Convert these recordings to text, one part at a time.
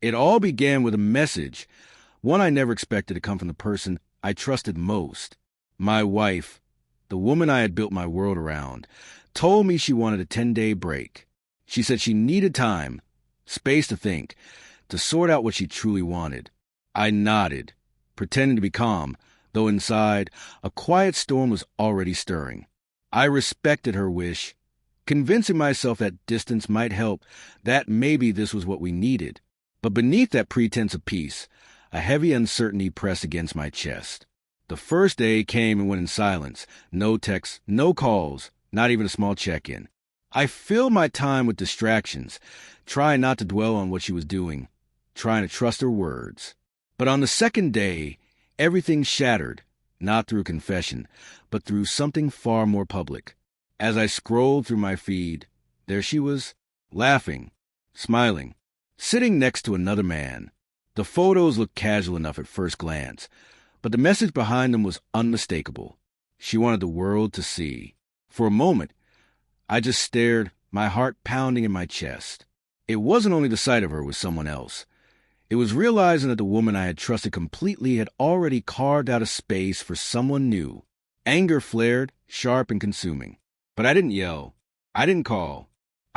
It all began with a message, one I never expected to come from the person I trusted most. My wife, the woman I had built my world around, told me she wanted a 10-day break. She said she needed time, space to think, to sort out what she truly wanted. I nodded, pretending to be calm, though inside, a quiet storm was already stirring. I respected her wish, convincing myself that distance might help, that maybe this was what we needed. But beneath that pretense of peace, a heavy uncertainty pressed against my chest. The first day came and went in silence. No texts, no calls, not even a small check-in. I filled my time with distractions, trying not to dwell on what she was doing, trying to trust her words. But on the second day, everything shattered, not through confession, but through something far more public. As I scrolled through my feed, there she was, laughing, smiling, sitting next to another man. The photos looked casual enough at first glance, but the message behind them was unmistakable. She wanted the world to see. For a moment, I just stared, my heart pounding in my chest. It wasn't only the sight of her with someone else. It was realizing that the woman I had trusted completely had already carved out a space for someone new. Anger flared, sharp and consuming. But I didn't yell. I didn't call.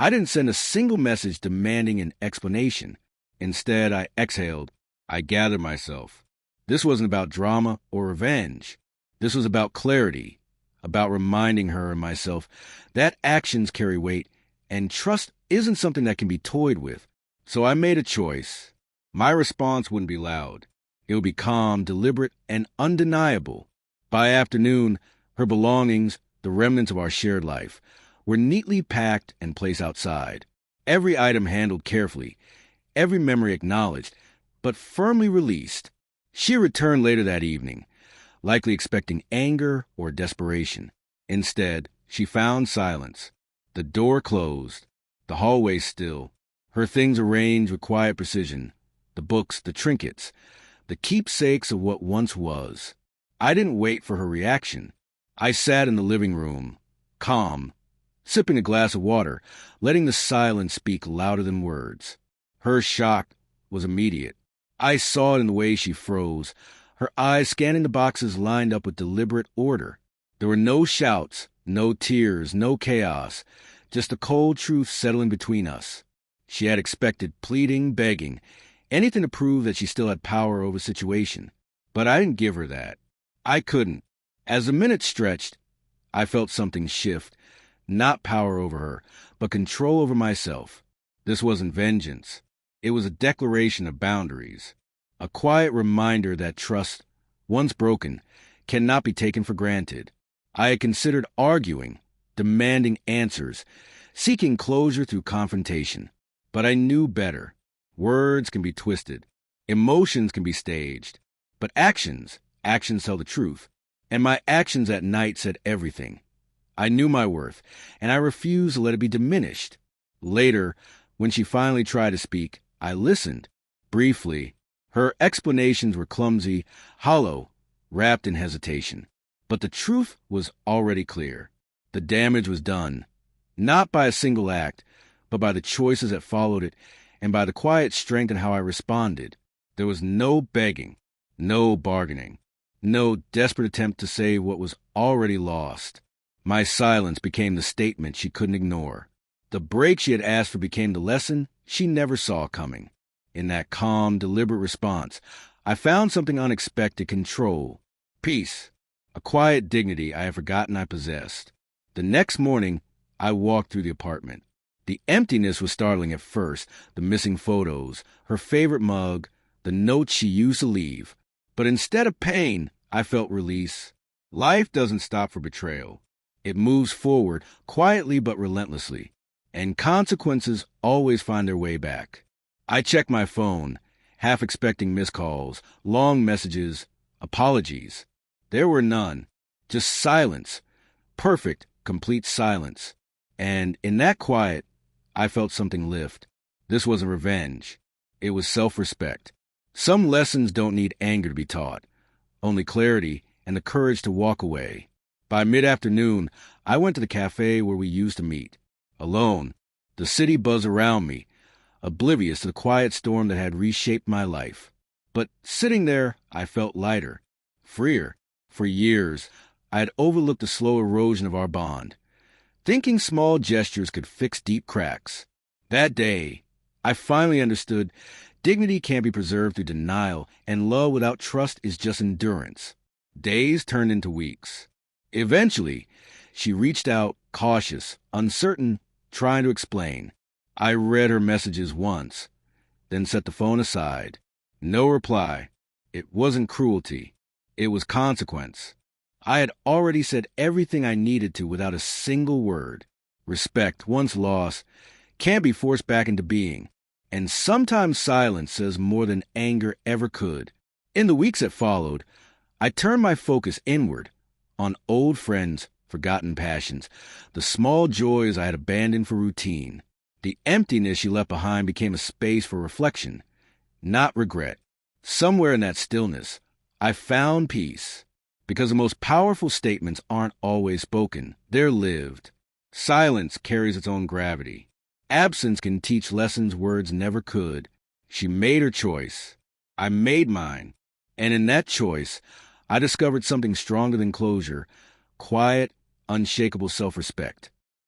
I didn't send a single message demanding an explanation. Instead, I exhaled. I gathered myself. This wasn't about drama or revenge. This was about clarity, about reminding her and myself that actions carry weight, and trust isn't something that can be toyed with. So I made a choice. My response wouldn't be loud. It would be calm, deliberate, and undeniable. By afternoon, her belongings, the remnants of our shared life, were neatly packed and placed outside. Every item handled carefully, every memory acknowledged, but firmly released. She returned later that evening, likely expecting anger or desperation. Instead, she found silence. The door closed, the hallway still, her things arranged with quiet precision, the books, the trinkets, the keepsakes of what once was. I didn't wait for her reaction. I sat in the living room, calm, sipping a glass of water, letting the silence speak louder than words. Her shock was immediate. I saw it in the way she froze, her eyes scanning the boxes lined up with deliberate order. There were no shouts, no tears, no chaos, just the cold truth settling between us. She had expected pleading, begging, anything to prove that she still had power over the situation. But I didn't give her that. I couldn't. As the minutes stretched, I felt something shift, not power over her, but control over myself. This wasn't vengeance. It was a declaration of boundaries, a quiet reminder that trust, once broken, cannot be taken for granted. I had considered arguing, demanding answers, seeking closure through confrontation. But I knew better. Words can be twisted. Emotions can be staged. But actions tell the truth. And my actions that night said everything. I knew my worth, and I refused to let it be diminished. Later, when she finally tried to speak, I listened, briefly. Her explanations were clumsy, hollow, wrapped in hesitation. But the truth was already clear. The damage was done, not by a single act, but by the choices that followed it, and by the quiet strength in how I responded. There was no begging, no bargaining, no desperate attempt to save what was already lost. My silence became the statement she couldn't ignore. The break she had asked for became the lesson she never saw coming. In that calm, deliberate response, I found something unexpected: control, peace, a quiet dignity I had forgotten I possessed. The next morning, I walked through the apartment. The emptiness was startling at first, the missing photos, her favorite mug, the notes she used to leave. But instead of pain, I felt release. Life doesn't stop for betrayal. It moves forward, quietly but relentlessly. And consequences always find their way back. I checked my phone, half expecting missed calls, long messages, apologies. There were none. Just silence. Perfect, complete silence. And in that quiet, I felt something lift. This wasn't revenge. It was self-respect. Some lessons don't need anger to be taught, only clarity and the courage to walk away. By mid-afternoon, I went to the cafe where we used to meet. Alone, the city buzzed around me, oblivious to the quiet storm that had reshaped my life. But sitting there, I felt lighter, freer. For years, I had overlooked the slow erosion of our bond, thinking small gestures could fix deep cracks. That day, I finally understood dignity can't be preserved through denial, and love without trust is just endurance. Days turned into weeks. Eventually, she reached out, cautious, uncertain, trying to explain. I read her messages once, then set the phone aside. No reply. It wasn't cruelty. It was consequence. I had already said everything I needed to without a single word. Respect, once lost, can't be forced back into being. And sometimes silence says more than anger ever could. In the weeks that followed, I turned my focus inward, on old friends, forgotten passions, the small joys I had abandoned for routine. The emptiness she left behind became a space for reflection, not regret. Somewhere in that stillness, I found peace. Because the most powerful statements aren't always spoken, they're lived. Silence carries its own gravity. Absence can teach lessons words never could. She made her choice. I made mine. And in that choice, I discovered something stronger than closure, quiet, unshakable self-respect.